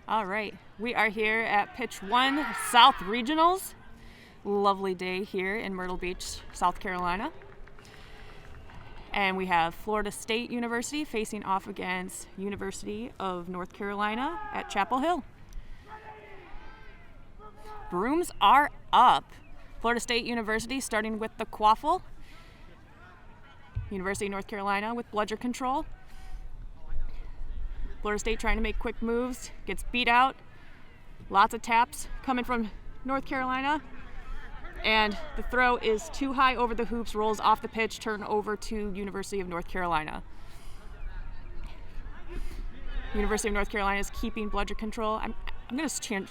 All right, we are here at Pitch 1 South Regionals. Lovely day here in Myrtle Beach, South Carolina. And we have Florida State University facing off against University of North Carolina at Chapel Hill. Brooms are up. Florida State University starting with the quaffle. University of North Carolina with bludger control. Florida State trying to make quick moves, gets beat out. Lots of taps coming from North Carolina. And the throw is too high over the hoops, rolls off the pitch, turn over to University of North Carolina. University of North Carolina is keeping bludger control. I'm going to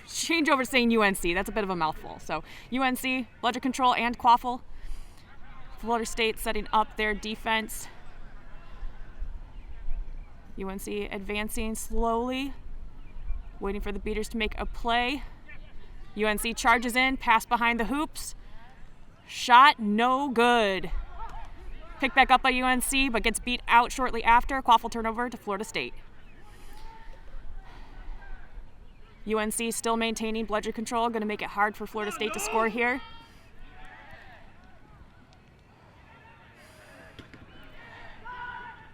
change over to saying UNC. That's a bit of a mouthful. So UNC, bludger control and quaffle. Florida State setting up their defense. UNC advancing slowly, waiting for the beaters to make a play. UNC charges in, pass behind the hoops. Shot, no good. Picked back up by UNC, but gets beat out shortly after. Quaffle turnover to Florida State. UNC still maintaining bludger control, going to make it hard for Florida State to score here.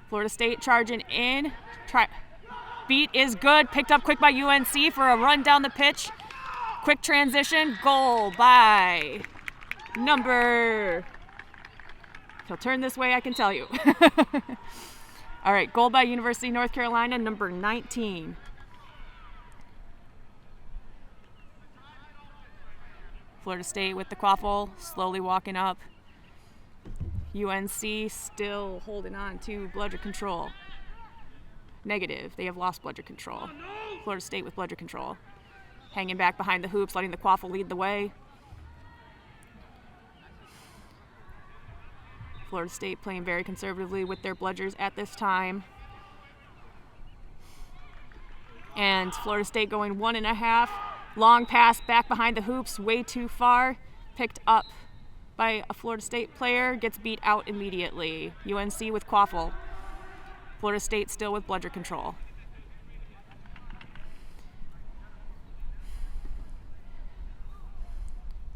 Florida State charging in. Beat is good. Picked up quick by UNC for a run down the pitch. Quick transition. Goal by number... If he'll turn this way, I can tell you. All right, goal by University of North Carolina, number 19. Florida State with the quaffle, slowly walking up. UNC still holding on to bludger control. Negative, they have lost bludger control. Florida State with bludger control. Hanging back behind the hoops, letting the quaffle lead the way. Florida State playing very conservatively with their bludgers at this time. And Florida State going 1.5. Long pass back behind the hoops, way too far. Picked up by a Florida State player, gets beat out immediately. UNC with quaffle. Florida State still with bludger control.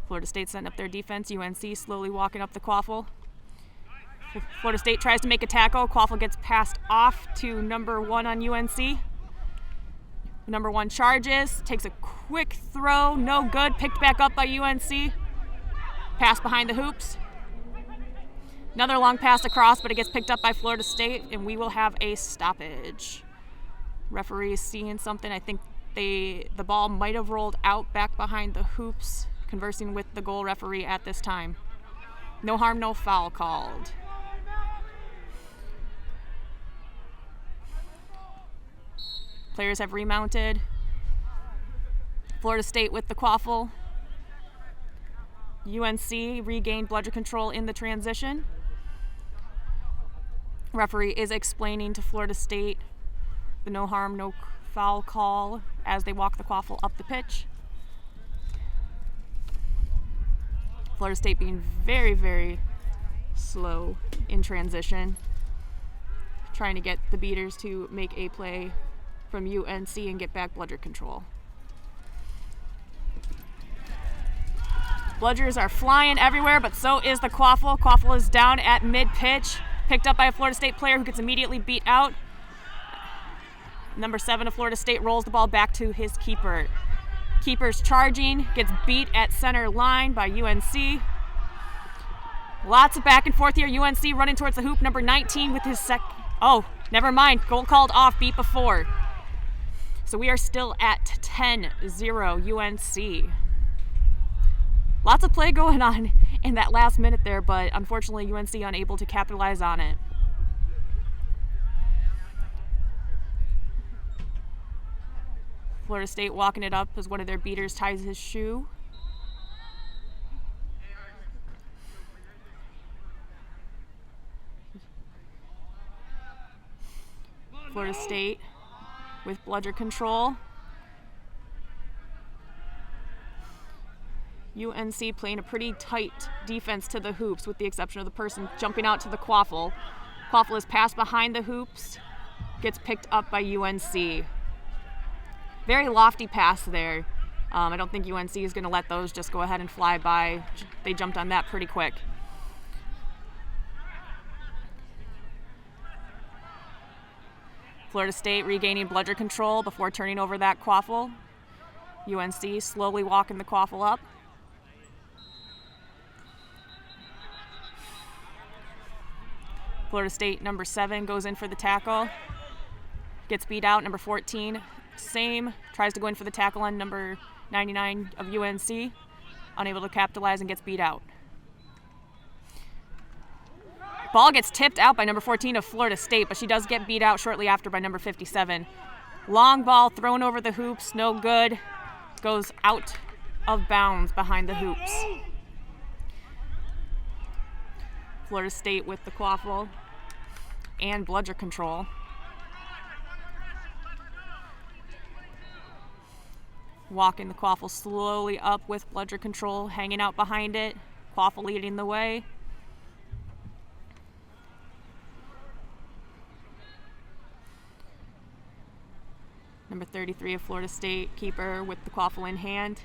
Florida State setting up their defense. UNC slowly walking up the quaffle. Florida State tries to make a tackle. Quaffle gets passed off to number 1 on UNC. Number 1 charges, takes a quick throw, no good. Picked back up by UNC. Pass behind the hoops. Another long pass across, but it gets picked up by Florida State, and we will have a stoppage. Referee is seeing something. I think the ball might have rolled out back behind the hoops, conversing with the goal referee at this time. No harm, no foul called. Players have remounted. Florida State with the quaffle. UNC regained bludger control in the transition. Referee is explaining to Florida State the no harm, no foul call as they walk the quaffle up the pitch. Florida State being very, very slow in transition, trying to get the beaters to make a play from UNC and get back bludger control. Bludgers are flying everywhere, but so is the quaffle. Quaffle is down at mid-pitch, picked up by a Florida State player who gets immediately beat out. Number 7 of Florida State rolls the ball back to his keeper. Keeper's charging, gets beat at center line by UNC. Lots of back and forth here. UNC running towards the hoop, number 19 with his oh, never mind, goal called off, beat before. So we are still at 10-0 UNC. Lots of play going on in that last minute there, but unfortunately UNC unable to capitalize on it. Florida State walking it up as one of their beaters ties his shoe. Florida State with bludger control. UNC playing a pretty tight defense to the hoops with the exception of the person jumping out to the quaffle. Quaffle is passed behind the hoops, gets picked up by UNC. Very lofty pass there. I don't think UNC is going to let those just go ahead and fly by. They jumped on that pretty quick. Florida State regaining bludger control before turning over that quaffle. UNC slowly walking the quaffle up. Florida State number 7 goes in for the tackle. Gets beat out. Number 14, same. Tries to go in for the tackle on number 99 of UNC. Unable to capitalize and gets beat out. Ball gets tipped out by number 14 of Florida State, but she does get beat out shortly after by number 57. Long ball thrown over the hoops, no good. Goes out of bounds behind the hoops. Florida State with the quaffle and bludger control. Walking the quaffle slowly up with bludger control, hanging out behind it. Quaffle leading the way. Number 33 of Florida State, keeper with the quaffle in hand.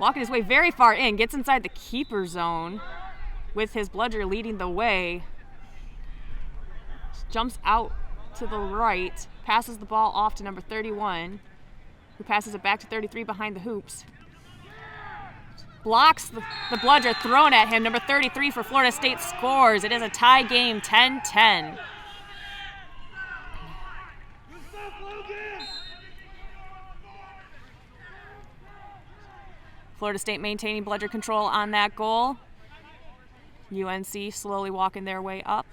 Walking his way very far in, gets inside the keeper zone with his bludger leading the way. Jumps out to the right, passes the ball off to number 31, who passes it back to 33 behind the hoops. Blocks the bludger thrown at him. Number 33 for Florida State scores. It is a tie game, 10-10. Florida State maintaining bludger control on that goal. UNC slowly walking their way up.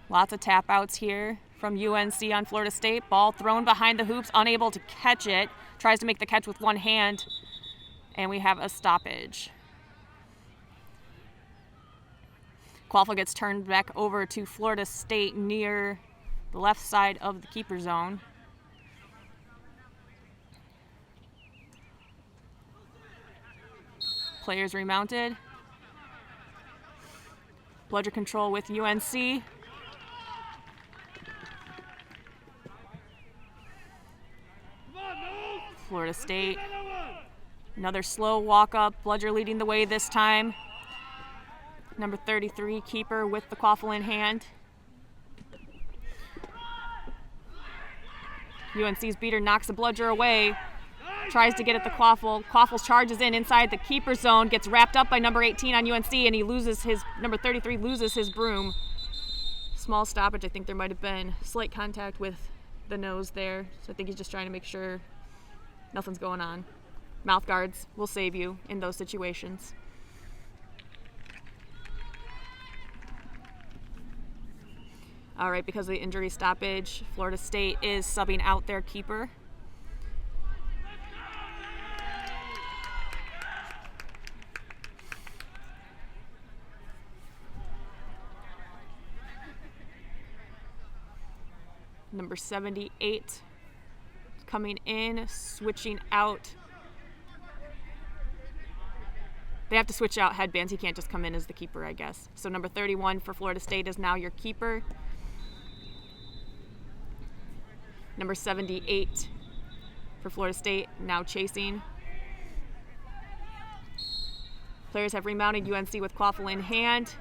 Lots of tap outs here from UNC on Florida State. Ball thrown behind the hoops, unable to catch it. Tries to make the catch with one hand, and we have a stoppage. Quaffle gets turned back over to Florida State near the left side of the keeper zone. Players remounted. Bludger control with UNC. Florida State. Another slow walk up. Bludger leading the way this time. Number 33, keeper with the quaffle in hand. UNC's beater knocks the bludger away. Tries to get at the quaffle. Quaffle charges in inside the keeper zone. Gets wrapped up by number 18 on UNC, and he loses his, number 33 loses his broom. Small stoppage. I think there might have been slight contact with the nose there. So I think he's just trying to make sure nothing's going on. Mouth guards will save you in those situations. All right, because of the injury stoppage, Florida State is subbing out their keeper. Number 78 coming in, switching out. They have to switch out headbands. He can't just come in as the keeper, I guess. So number 31 for Florida State is now your keeper. Number 78 for Florida State, now chasing. Players have remounted UNC with quaffle in hand.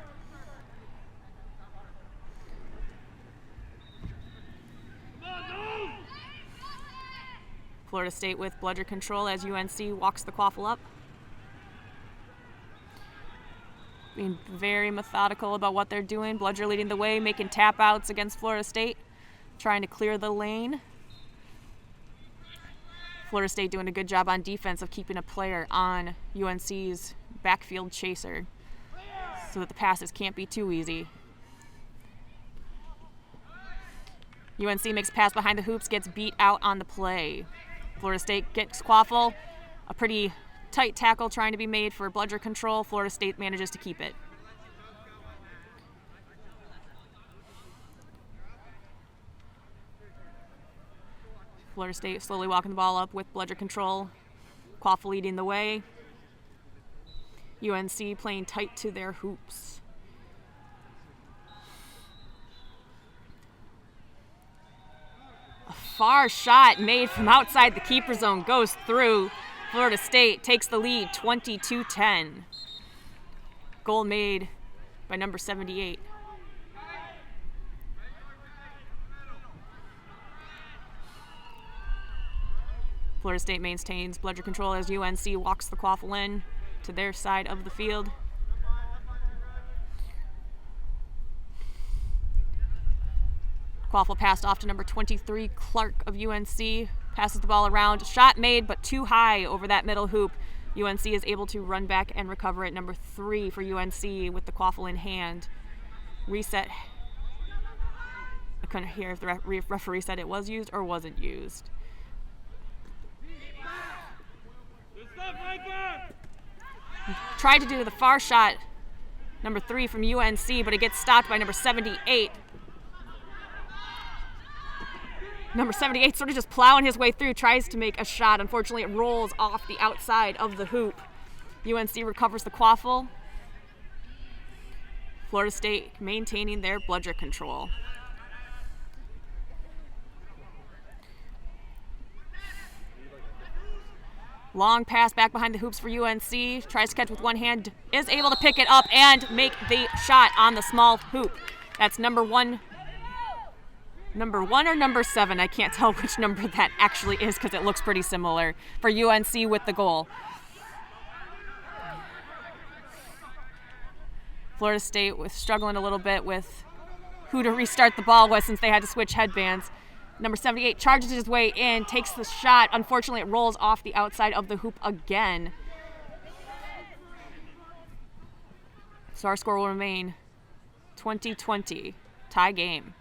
Florida State with bludger control as UNC walks the quaffle up. Being very methodical about what they're doing. Bludger leading the way, making tap outs against Florida State. Trying to clear the lane. Florida State doing a good job on defense of keeping a player on UNC's backfield chaser so that the passes can't be too easy. UNC makes a pass behind the hoops, gets beat out on the play. Florida State gets quaffle. A pretty tight tackle trying to be made for bludger control. Florida State manages to keep it. Florida State slowly walking the ball up with bludger control. Quaffle leading the way. UNC playing tight to their hoops. A far shot made from outside the keeper zone goes through. Florida State takes the lead 22-10. Goal made by number 78. Florida State maintains bludger control as UNC walks the quaffle in to their side of the field. Quaffle passed off to number 23, Clark of UNC. Passes the ball around. Shot made, but too high over that middle hoop. UNC is able to run back and recover it. Number 3 for UNC with the quaffle in hand. Reset. I couldn't hear if the referee said it was used or wasn't used. Tried to do the far shot, number 3 from UNC, but it gets stopped by number 78. Number 78 sort of just plowing his way through, tries to make a shot. Unfortunately, it rolls off the outside of the hoop. UNC recovers the quaffle. Florida State maintaining their bludger control. Long pass back behind the hoops for UNC. Tries to catch with one hand. Is able to pick it up and make the shot on the small hoop. That's number 1. Number 1 or number 7? I can't tell which number that actually is because it looks pretty similar for UNC with the goal. Florida State was struggling a little bit with who to restart the ball with since they had to switch headbands. Number 78 charges his way in, takes the shot. Unfortunately, it rolls off the outside of the hoop again. So our score will remain 20-20, tie game.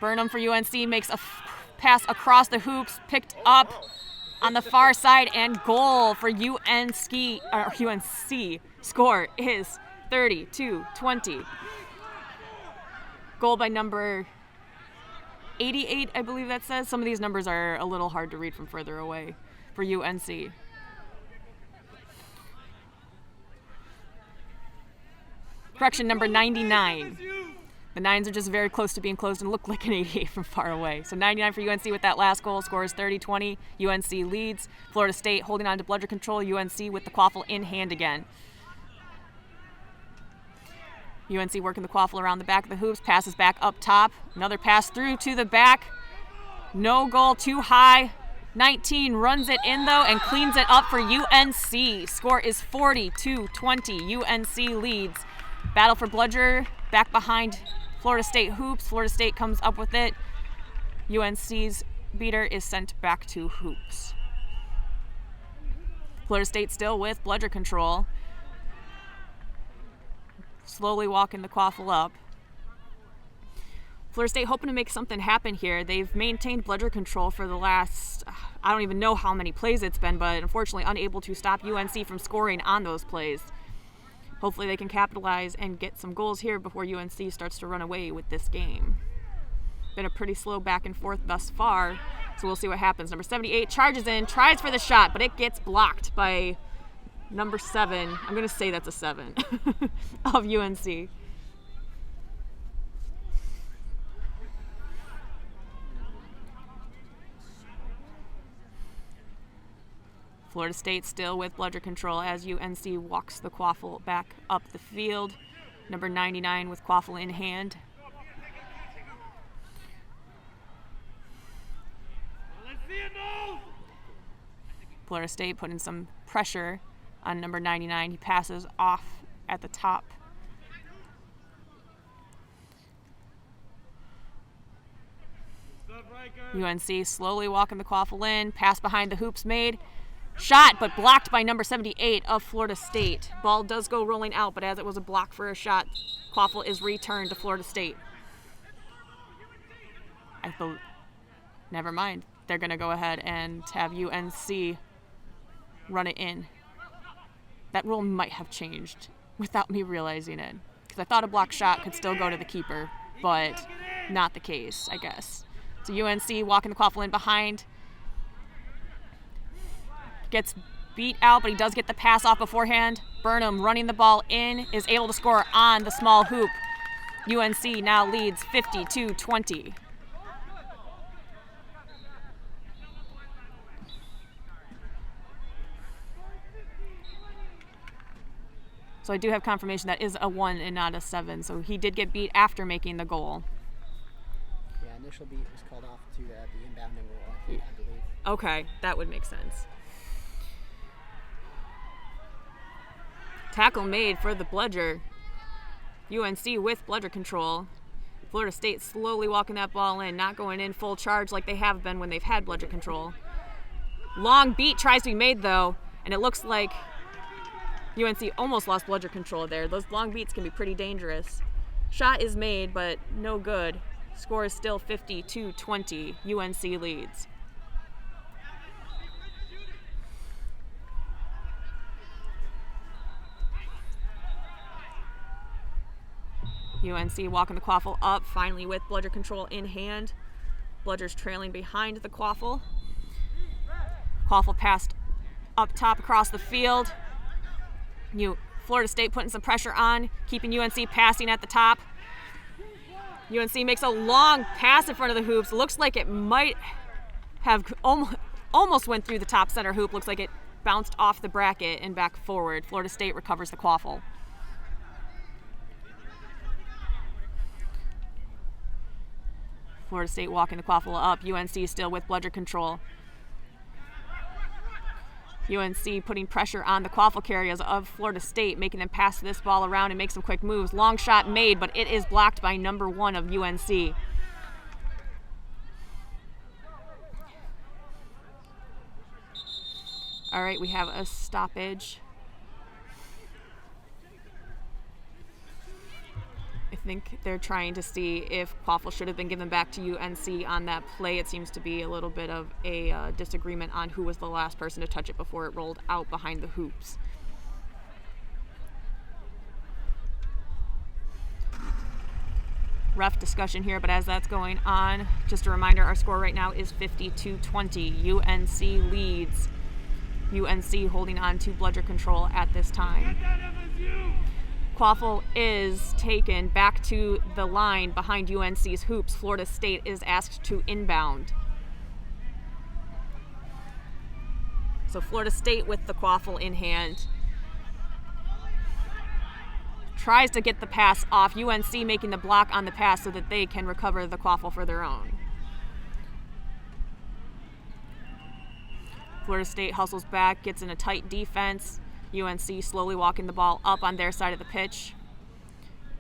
Burnham for UNC makes a pass across the hoops, picked up on the far side, and goal for UNC. Score is 30-20. Goal by number 88, I believe that says. Some of these numbers are a little hard to read from further away for UNC. Correction, number 99. The 9s are just very close to being closed and look like an 88 from far away. So 99 for UNC with that last goal. Score is 30-20. UNC leads. Florida State holding on to bludger control. UNC with the quaffle in hand again. UNC working the quaffle around the back of the hoops. Passes back up top. Another pass through to the back. No goal, too high. 19 runs it in, though, and cleans it up for UNC. Score is 40-20. UNC leads. Battle for bludger back behind Florida State hoops. Florida State comes up with it. UNC's beater is sent back to hoops. Florida State still with bludger control. Slowly walking the quaffle up. Florida State hoping to make something happen here. They've maintained bludger control for the last, I don't even know how many plays it's been, but unfortunately unable to stop UNC from scoring on those plays. Hopefully they can capitalize and get some goals here before UNC starts to run away with this game. Been a pretty slow back and forth thus far, so we'll see what happens. Number 78 charges in, tries for the shot, but it gets blocked by number 7. I'm going to say that's a 7 of UNC. Florida State still with bludger control as UNC walks the quaffle back up the field. Number 99 with quaffle in hand. Florida State putting some pressure on number 99. He passes off at the top. UNC slowly walking the quaffle in. Pass behind the hoops made. Shot, but blocked by number 78 of Florida State. Ball does go rolling out, but as it was a block for a shot, quaffle is returned to Florida State. Never mind. They're going to go ahead and have UNC run it in. That rule might have changed without me realizing it, because I thought a block shot could still go to the keeper, but not the case, I guess. So UNC walking the quaffle in behind. Gets beat out, but he does get the pass off beforehand. Burnham running the ball in is able to score on the small hoop. UNC now leads 50-20. So I do have confirmation that is a 1 and not a 7. So he did get beat after making the goal. Yeah, initial beat was called off to the inbounding rule, I believe. Okay, that would make sense. Tackle made for the bludger. UNC with bludger control. Florida State slowly walking that ball in, not going in full charge like they have been when they've had bludger control. Long beat tries to be made though, and it looks like UNC almost lost bludger control there. Those long beats can be pretty dangerous. Shot is made, but no good. Score is still 50-20. UNC leads. UNC walking the quaffle up, finally with bludger control in hand. Bludger's trailing behind the quaffle. Quaffle passed up top across the field. Florida State putting some pressure on, keeping UNC passing at the top. UNC makes a long pass in front of the hoops. Looks like it might have almost went through the top center hoop. Looks like it bounced off the bracket and back forward. Florida State recovers the quaffle. Florida State walking the quaffle up. UNC still with bludger control. UNC putting pressure on the quaffle carriers of Florida State, making them pass this ball around and make some quick moves. Long shot made, but it is blocked by number 1 of UNC. All right, we have a stoppage. I think they're trying to see if quaffle should have been given back to UNC on that play. It seems to be a little bit of a disagreement on who was the last person to touch it before it rolled out behind the hoops. Ref discussion here, but as that's going on, just a reminder, our score right now is 50-20. UNC leads. UNC holding on to bludger control at this time. Quaffle is taken back to the line behind UNC's hoops. Florida State is asked to inbound. So Florida State with the quaffle in hand. Tries to get the pass off. UNC making the block on the pass so that they can recover the quaffle for their own. Florida State hustles back, gets in a tight defense. UNC slowly walking the ball up on their side of the pitch.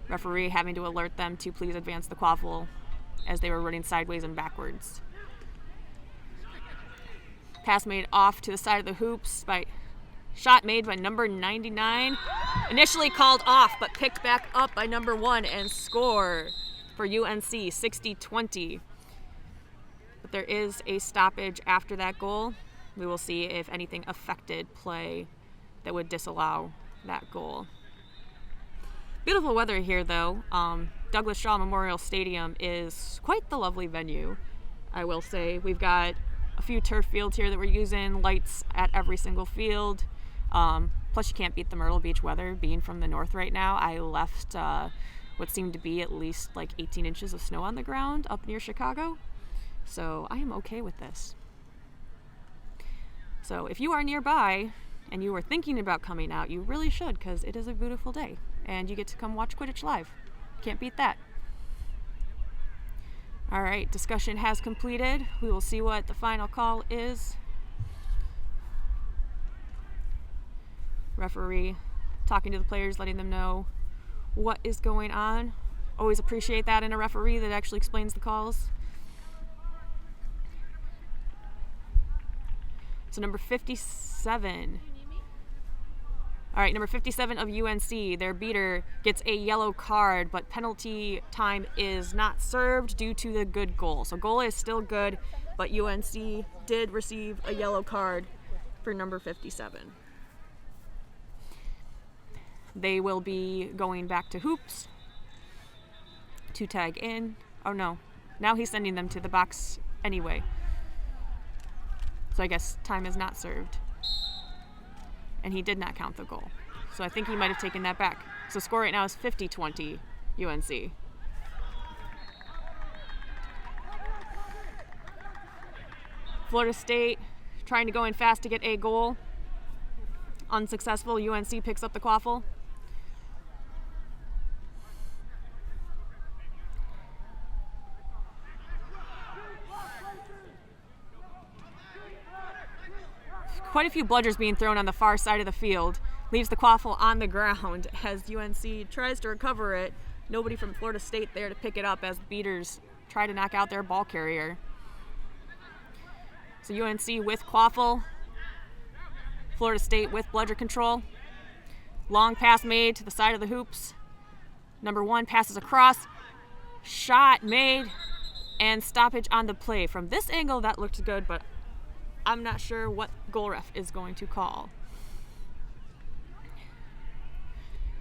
Referee having to alert them to please advance the quaffle as they were running sideways and backwards. Pass made off to the side of the hoops by shot made by number 99. Initially called off, but picked back up by number 1 and score for UNC 60-20. But there is a stoppage after that goal. We will see if anything affected play that would disallow that goal. Beautiful weather here though. Douglas Shaw Memorial Stadium is quite the lovely venue, I will say. We've got a few turf fields here that we're using, lights at every single field. Plus you can't beat the Myrtle Beach weather being from the north right now. I left what seemed to be at least like 18 inches of snow on the ground up near Chicago. So I am okay with this. So if you are nearby and you are thinking about coming out, you really should, because it is a beautiful day and you get to come watch Quidditch live. Can't beat that. All right, discussion has completed. We will see what the final call is. Referee talking to the players, letting them know what is going on. Always appreciate that in a referee that actually explains the calls. So number 57. All right, number 57 of UNC, their beater, gets a yellow card, but penalty time is not served due to the good goal. So goal is still good, but UNC did receive a yellow card for number 57. They will be going back to hoops to tag in. Oh no, now he's sending them to the box anyway. So I guess time is not served. and he did not count the goal. So I think he might have taken that back. So score right now is 50-20 UNC. Florida State trying to go in fast to get a goal. Unsuccessful. UNC picks up the quaffle. Quite a few bludgers being thrown on the far side of the field. Leaves the quaffle on the ground as UNC tries to recover it. Nobody from Florida State there to pick it up as the beaters try to knock out their ball carrier. So UNC with quaffle. Florida State with bludger control. Long pass made to the side of the hoops. Number 1 passes across. Shot made and stoppage on the play. From this angle that looked good, but I'm not sure what goal ref is going to call.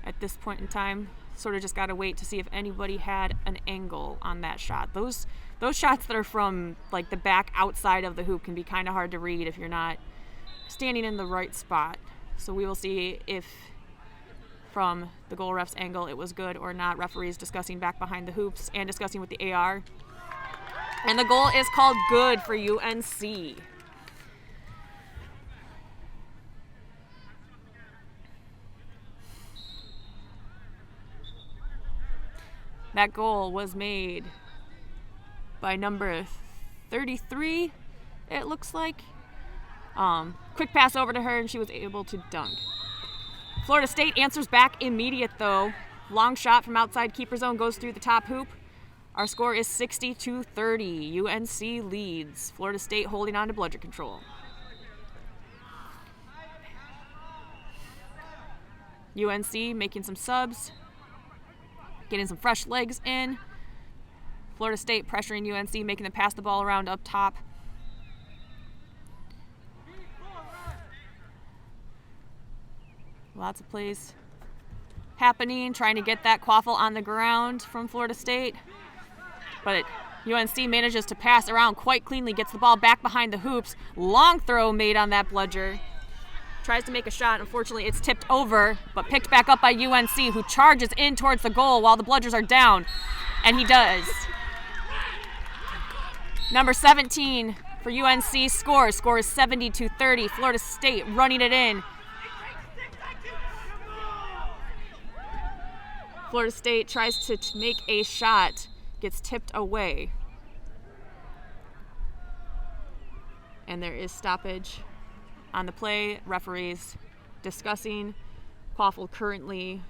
At this point in time, sort of just got to wait to see if anybody had an angle on that shot. Those shots that are from like the back outside of the hoop can be kind of hard to read if you're not standing in the right spot. So we will see if from the goal ref's angle it was good or not. Referees discussing back behind the hoops and discussing with the AR. And the goal is called good for UNC. That goal was made by number 33, it looks like. Quick pass over to her, and she was able to dunk. Florida State answers back immediate, though. Long shot from outside keeper zone goes through the top hoop. Our score is 60-30. UNC leads. Florida State holding on to bludger control. UNC making some subs. Getting some fresh legs in. Florida State pressuring UNC, making them pass the ball around up top. Lots of plays happening, trying to get that quaffle on the ground from Florida State. But UNC manages to pass around quite cleanly, gets the ball back behind the hoops. Long throw made on that bludger. Tries to make a shot. Unfortunately, it's tipped over, but picked back up by UNC, who charges in towards the goal while the bludgers are down. And he does. Number 17 for UNC scores. Score is 70-30. Florida State running it in. Florida State tries to make a shot. Gets tipped away. And there is stoppage on the play. Referees discussing. Quaffle currently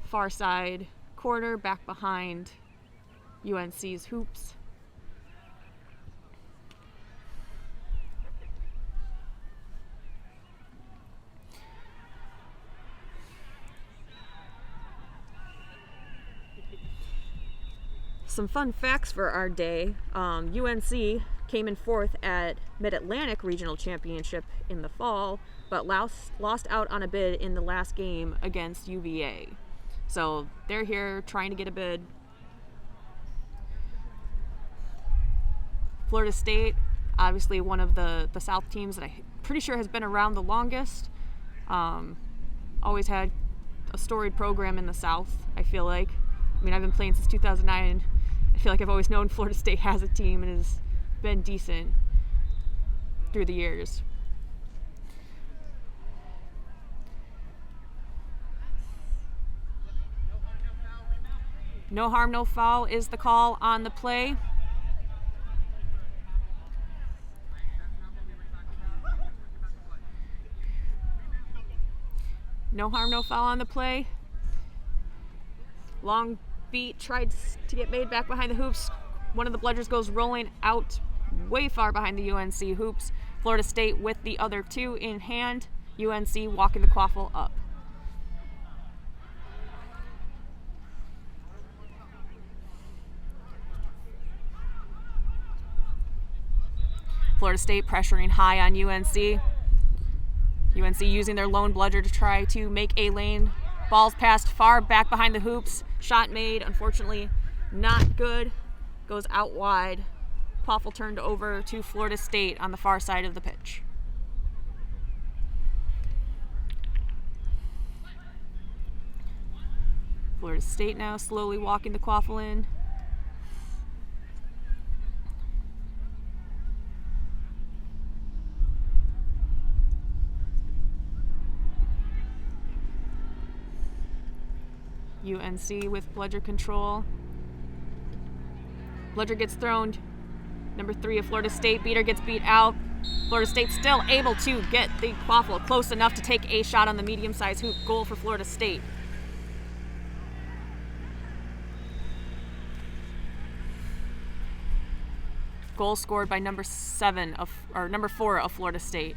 far side corner, back behind UNC's hoops. Some fun facts for our day. UNC came in 4th at Mid-Atlantic Regional Championship in the fall, but lost out on a bid in the last game against UVA. So they're here trying to get a bid. Florida State, obviously one of the South teams that I'm pretty sure has been around the longest. Always had a storied program in the South, I feel like. I mean, I've been playing since 2009. I feel like I've always known Florida State has a team and has been decent through the years. No harm, no foul is the call on the play. No harm, no foul on the play. Long beat tried to get made back behind the hoops. One of the bludgers goes rolling out way far behind the UNC hoops. Florida State with the other two in hand. UNC walking the quaffle up. Florida State pressuring high on UNC. UNC using their lone bludger to try to make a lane. Ball's passed far back behind the hoops. Shot made, unfortunately not good. Goes out wide. Quaffle turned over to Florida State on the far side of the pitch. Florida State now slowly walking the quaffle in. UNC with bludger control. Bludger gets thrown. Number 3 of Florida State. Beater gets beat out. Florida State still able to get the quaffle close enough to take a shot on the medium-sized hoop. Goal for Florida State. Goal scored by number 4 of Florida State.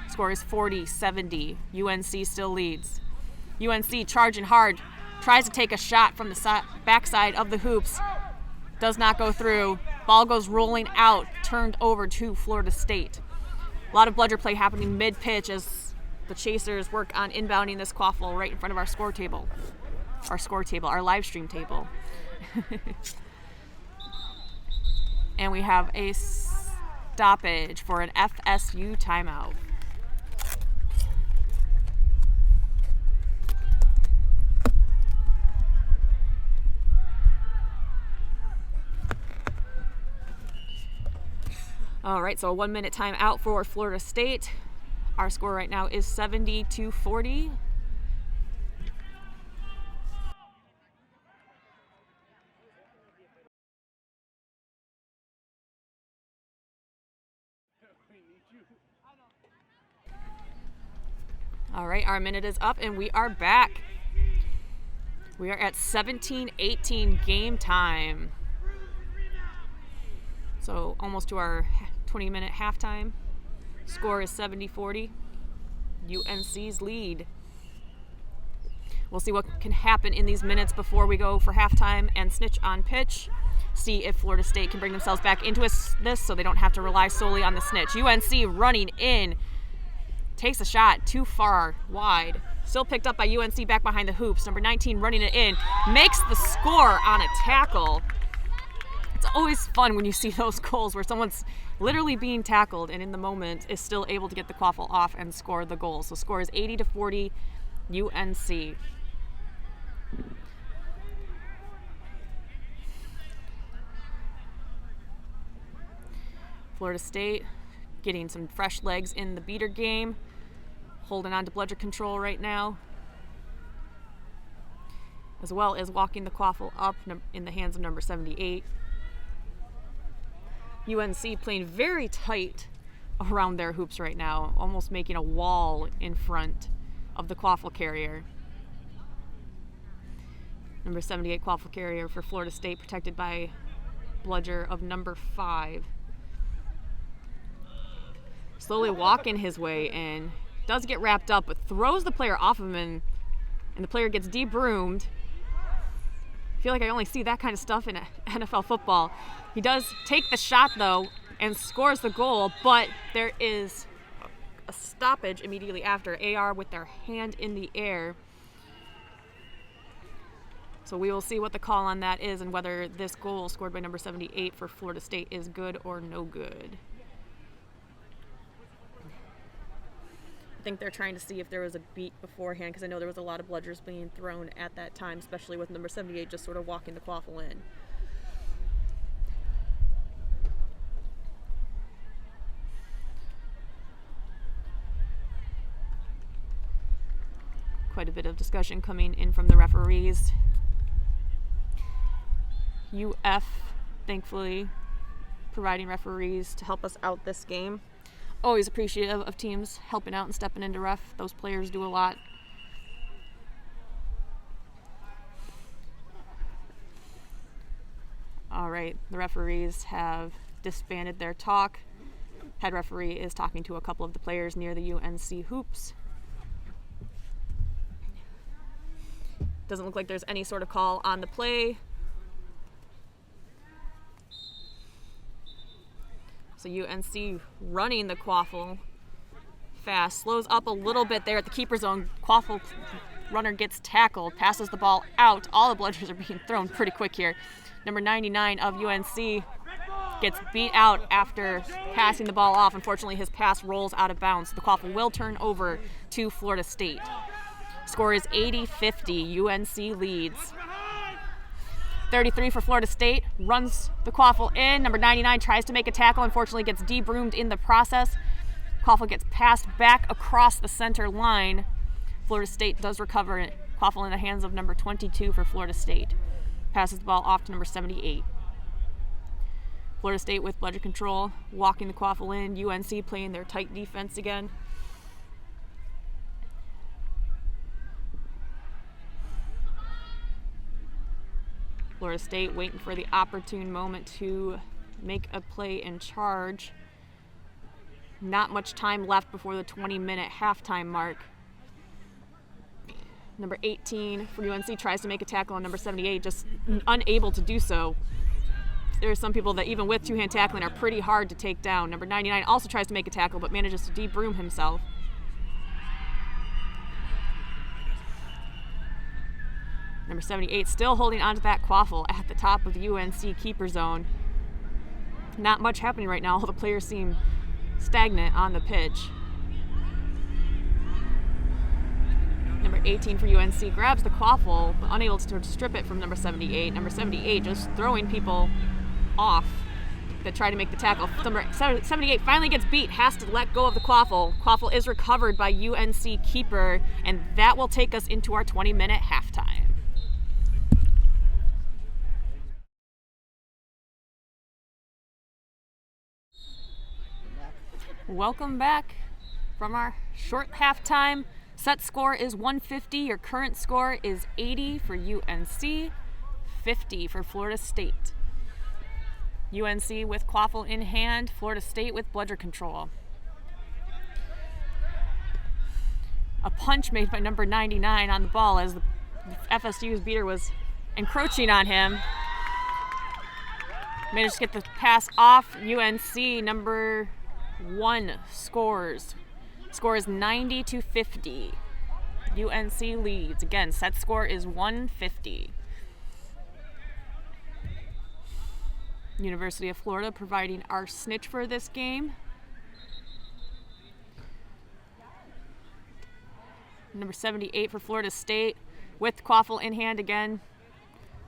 Score is 40-70. UNC still leads. UNC charging hard. Tries to take a shot from the backside of the hoops. Does not go through. Ball goes rolling out, turned over to Florida State. A lot of bludger play happening mid-pitch as the Chasers work on inbounding this quaffle right in front of our score table. Our live stream table. And we have a stoppage for an FSU timeout. All right, so a 1-minute timeout for Florida State. Our score right now is 70-40. All right, our minute is up and we are back. We are at 17-18 game time. So almost to our 20-minute halftime. Score is 70-40. UNC's lead. We'll see what can happen in these minutes before we go for halftime and snitch on pitch. See if Florida State can bring themselves back into this so they don't have to rely solely on the snitch. UNC running in. Takes a shot too far wide. Still picked up by UNC back behind the hoops. Number 19 running it in. Makes the score on a tackle. It's always fun when you see those goals where someone's literally being tackled and in the moment is still able to get the quaffle off and score the goal. So score is 80-40 UNC. Florida State getting some fresh legs in the beater game. Holding on to bludger control right now. As well as walking the quaffle up in the hands of number 78. UNC playing very tight around their hoops right now, almost making a wall in front of the quaffle carrier. Number 78 quaffle carrier for Florida State, protected by bludger of number 5. Slowly walking his way in. Does get wrapped up, but throws the player off of him, and the player gets debroomed. I feel like I only see that kind of stuff in NFL football. He does take the shot, though, and scores the goal, but there is a stoppage immediately after. AR with their hand in the air. So we will see what the call on that is and whether this goal scored by number 78 for Florida State is good or no good. I think they're trying to see if there was a beat beforehand, because I know there was a lot of bludgers being thrown at that time, especially with number 78 just sort of walking the quaffle in. Quite a bit of discussion coming in from the referees. UF, thankfully, providing referees to help us out this game. Always appreciative of teams helping out and stepping into ref. Those players do a lot. All right, the referees have disbanded their talk. Head referee is talking to a couple of the players near the UNC hoops. Doesn't look like there's any sort of call on the play. So UNC running the quaffle fast, slows up a little bit there at the keeper zone. Quaffle runner gets tackled, passes the ball out. All the bludgers are being thrown pretty quick here. Number 99 of UNC gets beat out after passing the ball off. Unfortunately, his pass rolls out of bounds. The quaffle will turn over to Florida State. Score is 80-50. UNC leads. 33 for Florida State. Runs the quaffle in. Number 99 tries to make a tackle. Unfortunately gets debroomed in the process. Quaffle gets passed back across the center line. Florida State does recover it. Quaffle in the hands of number 22 for Florida State. Passes the ball off to number 78. Florida State with bludger control, walking the quaffle in. UNC playing their tight defense again. Florida State waiting for the opportune moment to make a play and charge. Not much time left before the 20-minute halftime mark. Number 18 for UNC tries to make a tackle on number 78, just unable to do so. There are some people that even with two-hand tackling are pretty hard to take down. Number 99 also tries to make a tackle but manages to debroom himself. Number 78 still holding onto that quaffle at the top of the UNC keeper zone. Not much happening right now. All the players seem stagnant on the pitch. Number 18 for UNC grabs the quaffle, but unable to strip it from number 78. Number 78 just throwing people off that try to make the tackle. Number 78 finally gets beat, has to let go of the quaffle. Quaffle is recovered by UNC keeper, and that will take us into our 20-minute halftime. Welcome back from our short halftime. Set score is 150. Your current score is 80 for UNC, 50 for Florida State. UNC with quaffle in hand, Florida State with bludger control. A punch made by number 99 on the ball as the FSU's beater was encroaching on him. Managed to get the pass off. UNC number 1 scores. Score is 90-50. UNC leads. Again, set score is 150. University of Florida providing our snitch for this game. Number 78 for Florida State with quaffle in hand again.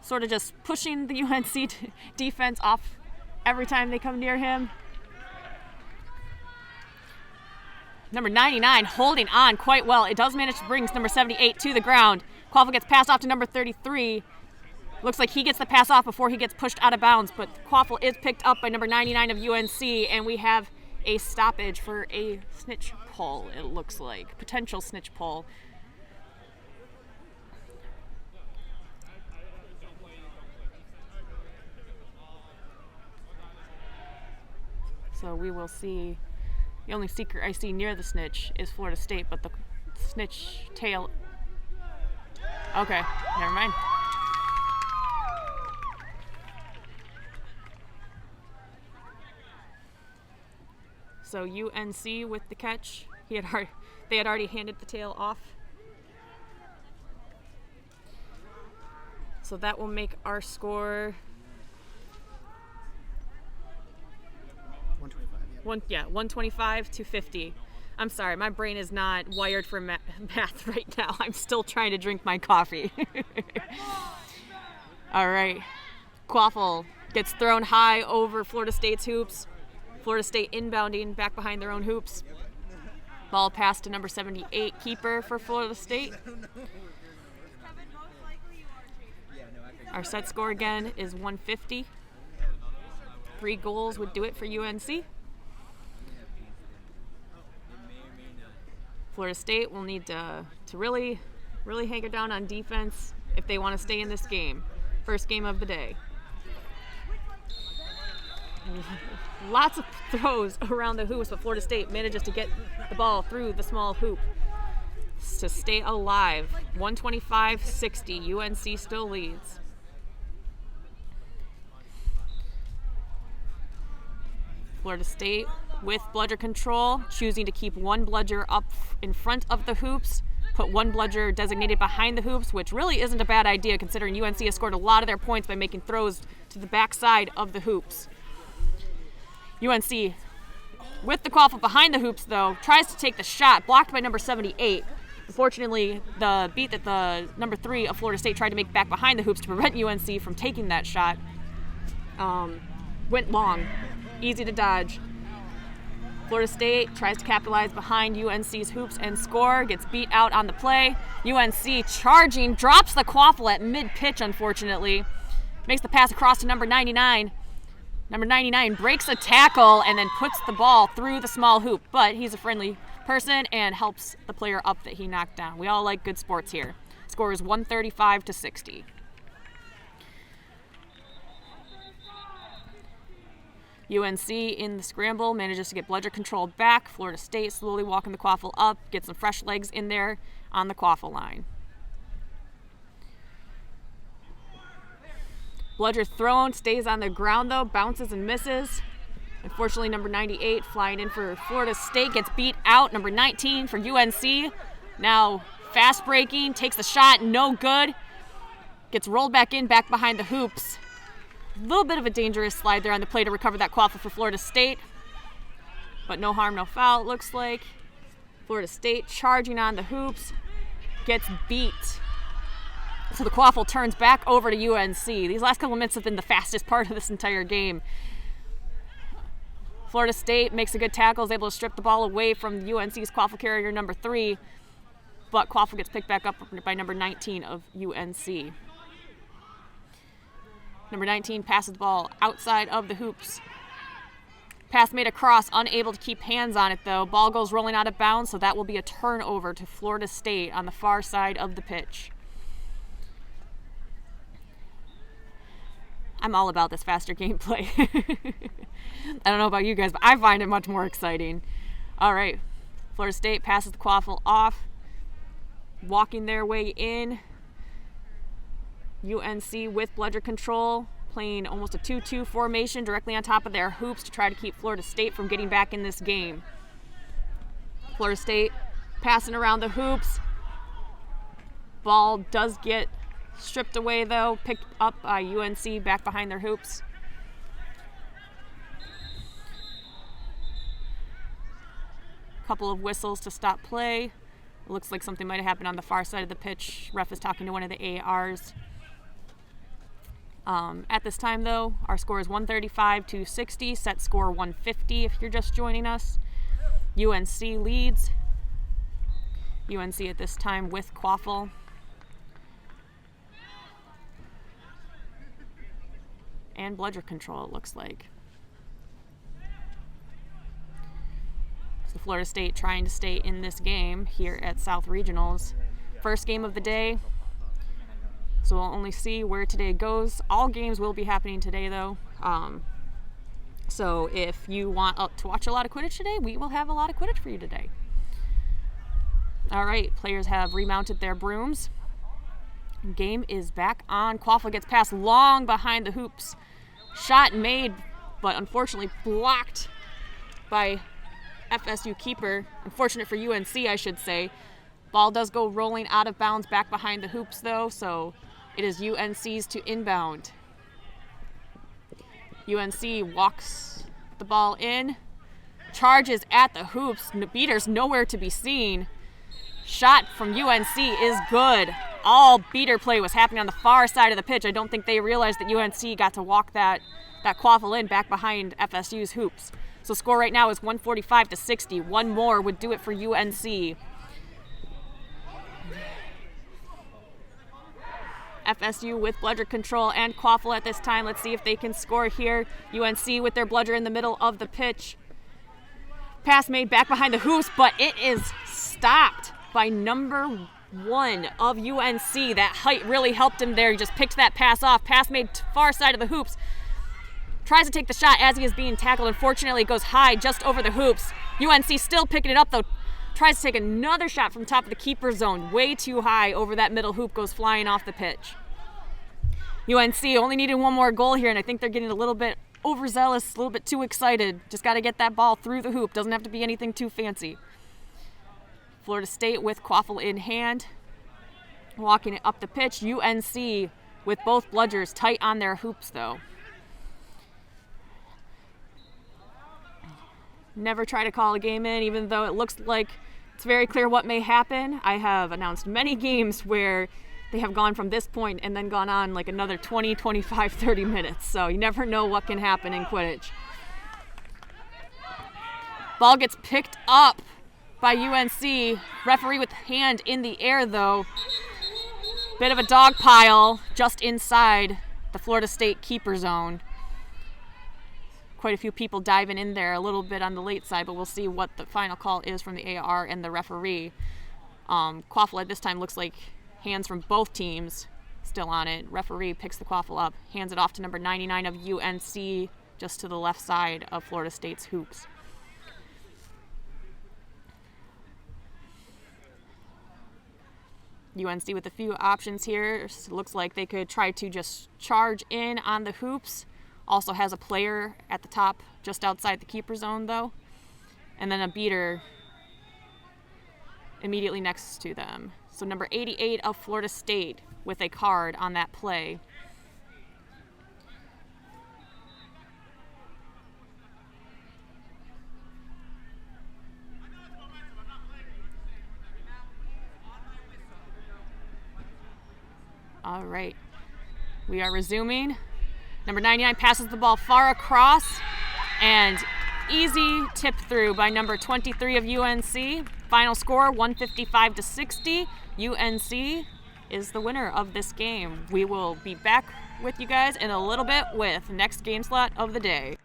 Sort of just pushing the UNC defense off every time they come near him. Number 99 holding on quite well. It does manage to bring number 78 to the ground. Quaffle gets passed off to number 33. Looks like he gets the pass off before he gets pushed out of bounds, but quaffle is picked up by number 99 of UNC, and we have a stoppage for a snitch pull, it looks like. Potential snitch pull. So we will see. The only seeker I see near the snitch is Florida State, but the snitch tail. Okay, never mind. So UNC with the catch. They had already handed the tail off. So that will make our score 125-50. I'm sorry, my brain is not wired for math right now. I'm still trying to drink my coffee. All right. Quaffle gets thrown high over Florida State's hoops. Florida State inbounding back behind their own hoops. Ball passed to number 78, keeper for Florida State. Our set score again is 150. 3 goals would do it for UNC. Florida State will need to really hanker down on defense if they want to stay in this game. First game of the day. Lots of throws around the hoops, but Florida State manages to get the ball through the small hoop to stay alive. 125-60. UNC still leads. Florida State with bludger control, choosing to keep one bludger up in front of the hoops, put one bludger designated behind the hoops, which really isn't a bad idea considering UNC has scored a lot of their points by making throws to the backside of the hoops. UNC with the quaffle behind the hoops, though, tries to take the shot, blocked by number 78. Unfortunately, the beat that the number 3 of Florida State tried to make back behind the hoops to prevent UNC from taking that shot went long, easy to dodge. Florida State tries to capitalize behind UNC's hoops and score, gets beat out on the play. UNC charging, drops the quaffle at mid-pitch, unfortunately. Makes the pass across to number 99. Number 99 breaks a tackle and then puts the ball through the small hoop, but he's a friendly person and helps the player up that he knocked down. We all like good sports here. Score is 135-60. UNC in the scramble manages to get bludger control back. Florida State slowly walking the quaffle up, gets some fresh legs in there on the quaffle line. Bludger thrown, stays on the ground though, bounces and misses. Unfortunately, number 98 flying in for Florida State gets beat out. Number 19 for UNC, now fast breaking, takes the shot, no good. Gets rolled back in, back behind the hoops. A little bit of a dangerous slide there on the play to recover that quaffle for Florida State. But no harm, no foul, it looks like. Florida State charging on the hoops, gets beat. So the quaffle turns back over to UNC. These last couple minutes have been the fastest part of this entire game. Florida State makes a good tackle, is able to strip the ball away from UNC's quaffle carrier number 3, but quaffle gets picked back up by number 19 of UNC. Number 19 passes the ball outside of the hoops. Pass made across, unable to keep hands on it though. Ball goes rolling out of bounds, so that will be a turnover to Florida State on the far side of the pitch. I'm all about this faster gameplay. I don't know about you guys, but I find it much more exciting. All right, Florida State passes the quaffle off, walking their way in. UNC with bludger control, playing almost a 2-2 formation directly on top of their hoops to try to keep Florida State from getting back in this game. Florida State passing around the hoops. Ball does get stripped away though, picked up by UNC back behind their hoops. Couple of whistles to stop play. It looks like something might have happened on the far side of the pitch. Ref is talking to one of the ARs. At this time though, our score is 135-60, set score 150 if you're just joining us. UNC leads. UNC at this time with quaffle. And bludger control, it looks like. So Florida State trying to stay in this game here at South Regionals. First game of the day. So we'll only see where today goes. All games will be happening today though. So if you want to watch a lot of Quidditch today, we will have a lot of Quidditch for you today. All right, players have remounted their brooms. Game is back on. Quaffle gets passed long behind the hoops. Shot made, but unfortunately blocked by FSU keeper. Unfortunate for UNC, I should say. Ball does go rolling out of bounds back behind the hoops though, so it is UNC's to inbound. UNC walks the ball in, charges at the hoops. Beater's nowhere to be seen. Shot from UNC is good. All beater play was happening on the far side of the pitch. I don't think they realized that UNC got to walk that quaffle in back behind FSU's hoops. So score right now is 145-60. One more would do it for UNC. FSU with bludger control and quaffle at this time. Let's see if they can score here. UNC with their bludger in the middle of the pitch. Pass made back behind the hoops, but it is stopped by number 1 of UNC. That height really helped him there. He just picked that pass off. Pass made far side of the hoops. Tries to take the shot as he is being tackled. Unfortunately, it goes high just over the hoops. UNC still picking it up though. Tries to take another shot from top of the keeper zone. Way too high over that middle hoop, goes flying off the pitch. UNC only needed one more goal here, and I think they're getting a little bit overzealous, a little bit too excited. Just got to get that ball through the hoop. Doesn't have to be anything too fancy. Florida State with quaffle in hand. Walking it up the pitch. UNC with both bludgers tight on their hoops though. Never try to call a game in, even though it looks like It's very clear what may happen. I have announced many games where they have gone from this point and then gone on like another 20, 25, 30 minutes. So you never know what can happen in Quidditch. Ball gets picked up by UNC. Referee with hand in the air though. Bit of a dog pile just inside the Florida State keeper zone. Quite a few people diving in there, a little bit on the late side, but we'll see what the final call is from the AR and the referee. Quaffle at this time looks like hands from both teams still on it. Referee picks the quaffle up, hands it off to number 99 of UNC, just to the left side of Florida State's hoops. UNC with a few options here. Looks like they could try to just charge in on the hoops. Also has a player at the top just outside the keeper zone though. And then a beater immediately next to them. So number 88 of Florida State with a card on that play. All right, we are resuming. Number 99 passes the ball far across and easy tip through by number 23 of UNC. Final score 155-60. UNC is the winner of this game. We will be back with you guys in a little bit with next game slot of the day.